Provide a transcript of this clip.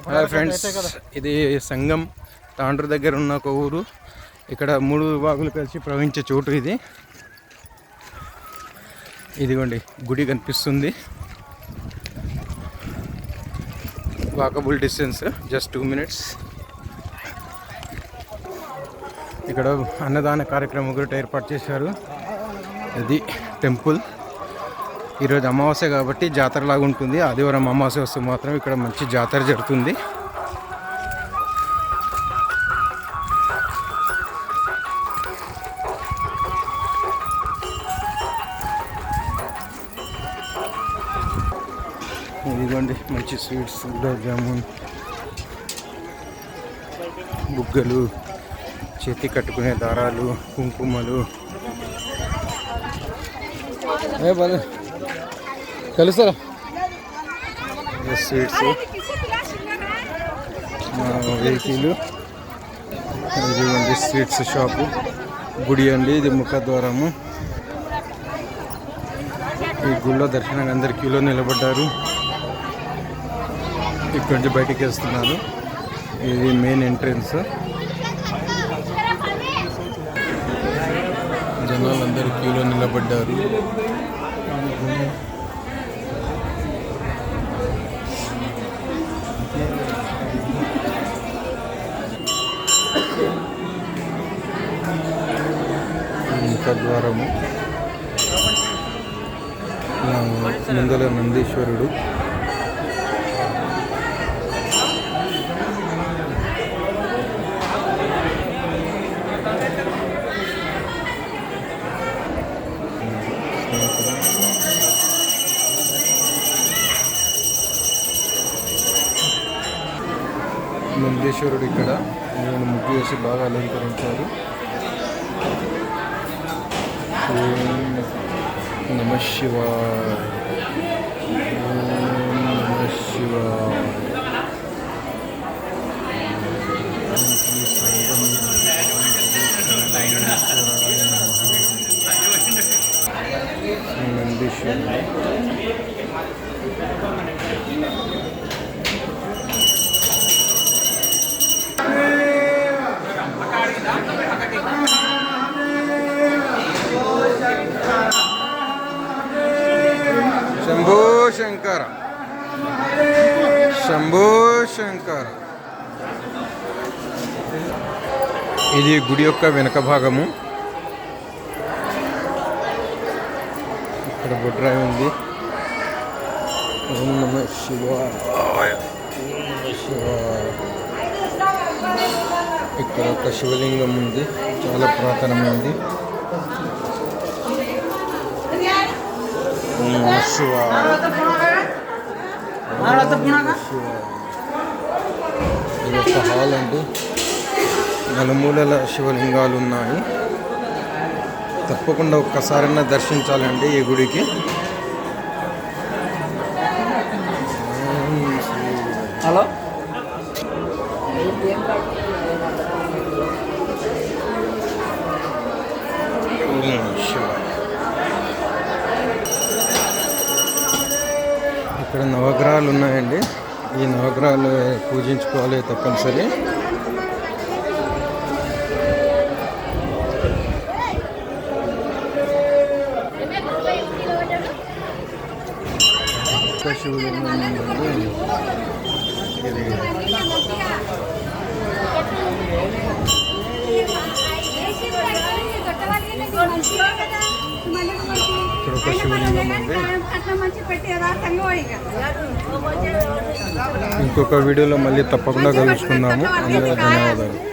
Hi friends, ఇది సంగం తాండ్రు దగ్గర ఉన్న ఒక ఊరు. ఇక్కడ 3 వాగులు కలిసి ప్రవహించే చోటు ఇది. ఇదిగోండి గుడి కనిపిస్తుంది. Walkable distance, just 2 minutes. ఇక్కడ అన్నదాన కార్యక్రమం కూడా ఏర్పాటు చేశారు. ఇది టెంపుల్. ఈరోజు అమావాస్య కాబట్టి జాతర లాగా ఉంటుంది. ఆదివారం అమావాస్య వస్తే మాత్రం ఇక్కడ మంచి జాతర జరుగుతుంది. ఇదిగోండి మంచి స్వీట్స్, గులాబ్ జామున్, బుగ్గలు, చేతి కట్టుకునే దారాలు, కుంకుమలు. కలుస్తారా? Sweets, vehicle. ఇదిగోండి స్వీట్స్ షాపు. గుడి అండి, ఇది ముఖద్వారము. ఈ గుడిలో దర్శనానికి అందరు క్యూలో నిలబడ్డారు. ఇక్కడ నుంచి బయటికి వస్తున్నారు. ఇది మెయిన్ ఎంట్రన్స్. జనాలు అందరు క్యూలో నిలబడ్డారు. ముఖద్వారము, ముందల నందీశ్వరుడు. నందీశ్వరుడు ఇక్కడ ముగ్గు వేసి బాగా అలంకరించారు. నమ శివాయ, నమ శివాయ. నందీశ్వరుడు శంభో శంకర, శంభో శంకర. ఇది గుడి యొక్క వెనక భాగము. ఇక్కడ బొడ్రాయి ఉంది. ఓం నమ శివాయ, శివాయ. ఇక్కడ ఒక శివలింగం ఉంది, చాలా పురాతనమైంది. ఇది ఒక హాల్ అండి. నలుమూలల శివలింగాలు ఉన్నాయి. తప్పకుండా ఒక్కసారైనా దర్శించాలండి ఈ గుడికి. హలో, ఇక్కడ నవగ్రహాలు ఉన్నాయండి. ఈ నవగ్రహాలు పూజించుకోవాలి తప్పనిసరి. శివలింగం ఉందండి. ఇక్కడ ఒక శివలింగం ఉంది. ఇంకొక వీడియోలో మళ్ళీ తప్పకుండా కలుసుకుందాము. అందరూ ధన్యవాదాలు.